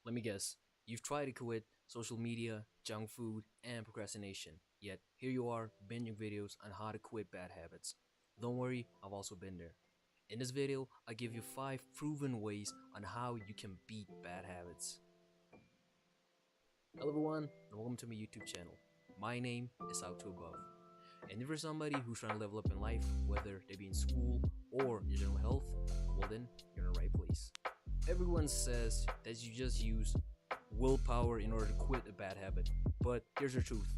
Let me guess. You've tried to quit social media, junk food, and procrastination. Yet, here you are binging videos on how to quit bad habits. Don't worry, I've also been there. In this video, I give you 5 proven ways on how you can beat bad habits. Hello everyone, and welcome to my YouTube channel. My name is How to Above. And if you're somebody who's trying to level up in life, whether they be in school or your general health, well then, you're in the right place. Everyone says that you just use willpower in order to quit a bad habit, but here's the truth.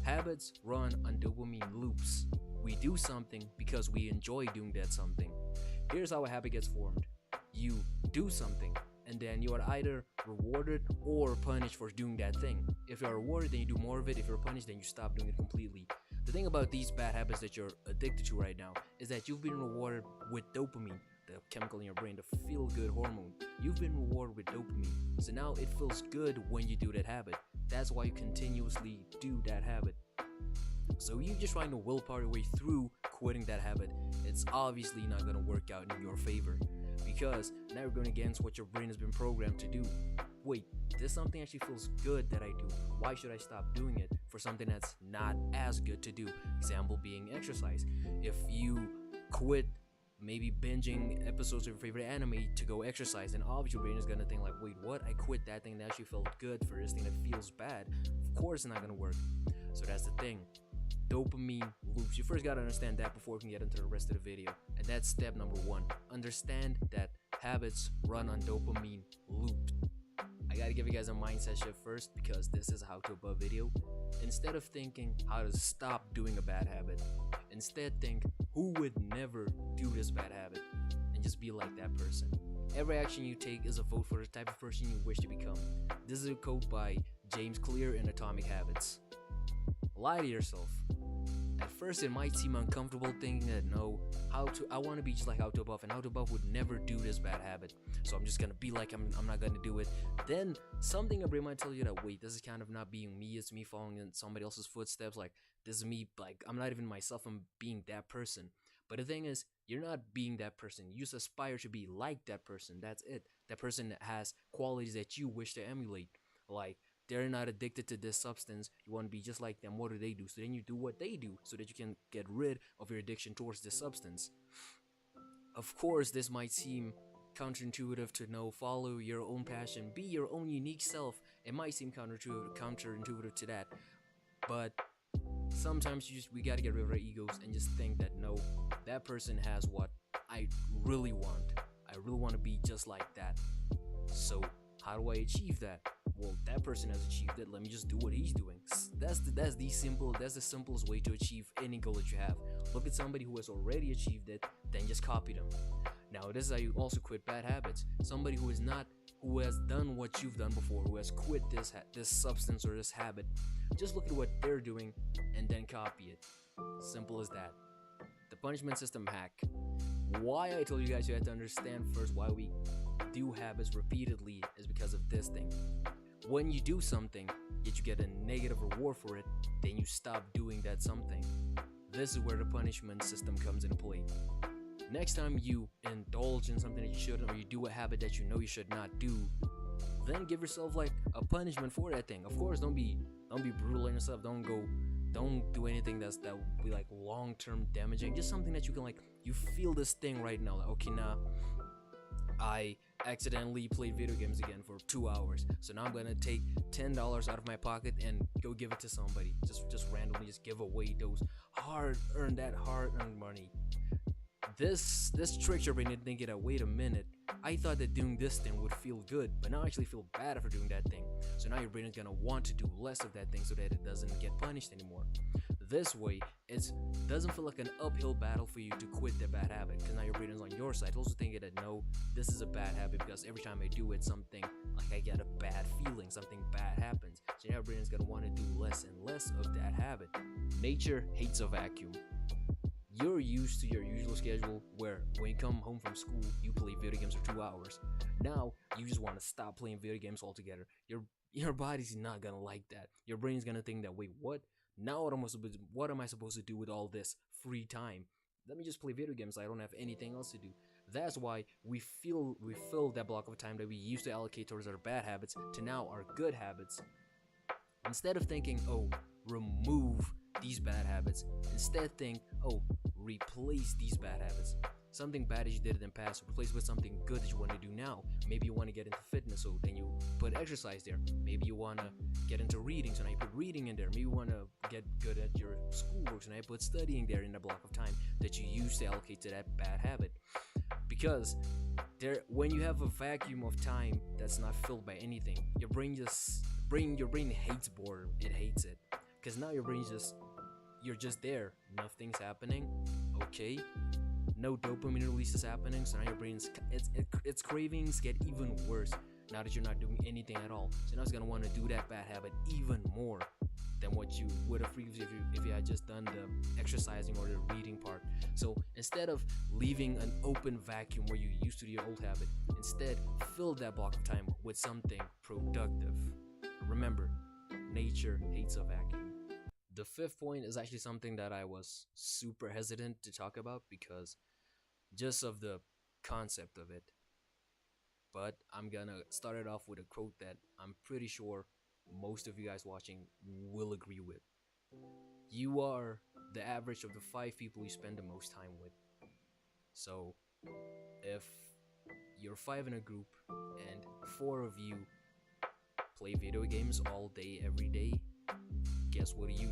Habits run on dopamine loops. We do something because we enjoy doing that something. Here's how a habit gets formed. You do something, and then you are either rewarded or punished for doing that thing. If you are rewarded, then you do more of it. If you're punished, then you stop doing it completely. The thing about these bad habits that you're addicted to right now is that you've been rewarded with dopamine, the chemical in your brain, the feel-good hormone. You've been rewarded with dopamine, so now it feels good when you do that habit. That's why you continuously do that habit. So you just trying to willpower your way through quitting that habit, it's obviously not going to work out in your favor, because now you're going against what your brain has been programmed to do. Wait, this something actually feels good that I do. Why should I stop doing it for something that's not as good to do? Example being exercise. If you quit maybe binging episodes of your favorite anime to go exercise, and obviously your brain is gonna think like, wait, what? I quit that thing that actually felt good for this thing that feels bad. Of course it's not gonna work. So that's the thing. Dopamine loops. You first gotta understand that before we can get into the rest of the video. And that's step number 1. Understand that habits run on dopamine loops. I gotta give you guys a mindset shift first, because this is a how to above video. Instead of thinking how to stop doing a bad habit, instead think who would never do this bad habit, and just be like that person. Every action you take is a vote for the type of person you wish to become. This is a quote by James Clear in Atomic Habits. Lie to yourself. At first it might seem uncomfortable thinking that I want to be just like How to Above, and How to Above would never do this bad habit, so I'm just gonna be like I'm not gonna do it. Then something in your brain might tell you that, wait, this is kind of not being me, it's me following in somebody else's footsteps, like this is me, like I'm not even myself, I'm being that person. But the thing is, you're not being that person, you just aspire to be like that person, that's it. That person that has qualities that you wish to emulate, like they're not addicted to this substance, you want to be just like them. What do they do? So then you do what they do, so that you can get rid of your addiction towards this substance. Of course, this might seem counterintuitive to know, follow your own passion, be your own unique self. It might seem counterintuitive to that, but sometimes we gotta get rid of our egos and just think that no, that person has what I really want. I really want to be just like that. So how do I achieve that? Well, that person has achieved it, let me just do what he's doing. That's the simplest way to achieve any goal that you have. Look at somebody who has already achieved it, then just copy them. Now this is how you also quit bad habits. Somebody who has done what you've done before, who has quit this substance or this habit, just look at what they're doing and then copy it. Simple as that. The punishment system hack. Why I told you guys you had to understand first why we do habits repeatedly is because of this thing. When you do something, yet you get a negative reward for it, then you stop doing that something. This is where the punishment system comes into play. Next time you indulge in something that you shouldn't, or you do a habit that you know you should not do, then give yourself like a punishment for that thing. Of course, don't be brutal on yourself. Don't do anything that will be like long-term damaging. Just something that you can, like, you feel this thing right now, like, okay, nah, I accidentally played video games again for 2 hours, so now I'm gonna take $10 out of my pocket and go give it to somebody. Just randomly, just give away those hard-earned money. This tricks your brain into thinking that, wait a minute, I thought that doing this thing would feel good, but now I actually feel bad for doing that thing. So now your brain is gonna want to do less of that thing so that it doesn't get punished anymore. This way, it doesn't feel like an uphill battle for you to quit that bad habit, because now your brain is on your side, also thinking that no, this is a bad habit because every time I do it, something, like I get a bad feeling, something bad happens. So now your brain is gonna want to do less and less of that habit. Nature hates a vacuum. You're used to your usual schedule where when you come home from school, you play video games for 2 hours. Now, you just want to stop playing video games altogether. Your body's not gonna like that. Your brain's gonna think that, wait, what? Now what am I supposed to do with all this free time? Let me just play video games, I don't have anything else to do. That's why we fill that block of time that we used to allocate towards our bad habits to now our good habits. Instead of thinking, oh, remove these bad habits, instead think, oh, replace these bad habits. Something bad that you did in the past, replace with something good that you want to do now. Maybe you want to get into fitness, so then you put exercise there. Maybe you want to get into reading, so now you put reading in there. Maybe you want to get good at your schoolwork, so now you put studying there in the block of time that you used to allocate to that bad habit. Because when you have a vacuum of time that's not filled by anything, your brain hates boredom. It hates it, because now you're just there. Nothing's happening. Okay. No dopamine release is happening, so now your brain's its cravings get even worse now that you're not doing anything at all. So now it's gonna want to do that bad habit even more than what you would have previously if you had just done the exercising or the reading part. So instead of leaving an open vacuum where you used to do your old habit, instead fill that block of time with something productive. Remember, nature hates a vacuum. The fifth point is actually something that I was super hesitant to talk about because just of the concept of it. But I'm gonna start it off with a quote that I'm pretty sure most of you guys watching will agree with. You are the average of the 5 people you spend the most time with. So if you're 5 in a group and 4 of you play video games all day, every day, guess what do?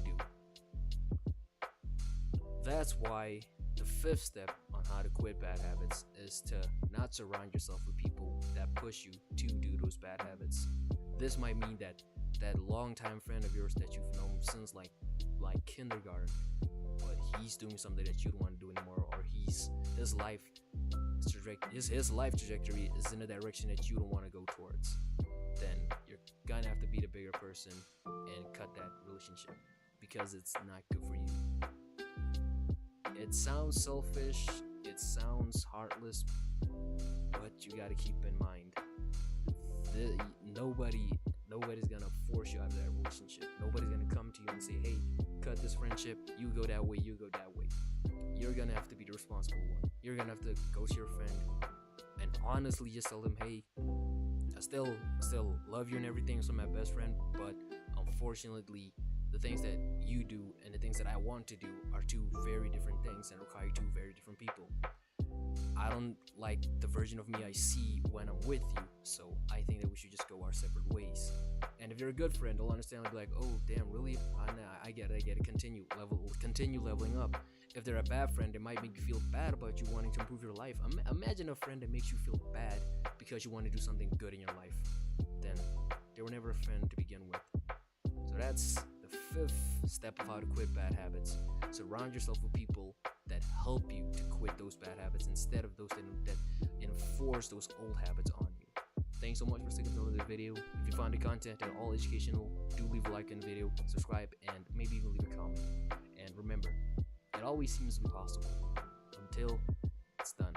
That's why the 5th step on how to quit bad habits is to not surround yourself with people that push you to do those bad habits. This might mean that longtime friend of yours that you've known since like kindergarten, but he's doing something that you don't want to do anymore, or his life trajectory is in a direction that you don't want to go towards. Then you're gonna have to be the bigger person and cut that relationship because it's not good for you. It sounds selfish, it sounds heartless, but you gotta keep in mind, nobody's gonna force you out of that relationship. Nobody's gonna come to you and say, hey, cut this friendship, you go that way, you go that way. You're gonna have to be the responsible one. You're gonna have to go to your friend and honestly just tell them, hey, I still love you and everything, so I'm my best friend, but unfortunately the things that you do and the things that I want to do are 2 very different things and require 2 very different people. I don't like the version of me I see when I'm with you, so I think that we should just go our separate ways. And if you're a good friend, they'll understand and be like, oh damn, really? I get it, continue leveling up. If they're a bad friend, they might make you feel bad about you wanting to improve your life. Imagine a friend that makes you feel bad because you want to do something good in your life. Then they were never a friend to begin with. So that's the 5th step of how to quit bad habits. Surround yourself with people that help you to quit those bad habits instead of those that enforce those old habits on you. Thanks so much for sticking to the video. If you found the content at all educational, do leave a like on the video, subscribe, and maybe even leave a comment. And remember, it always seems impossible until it's done.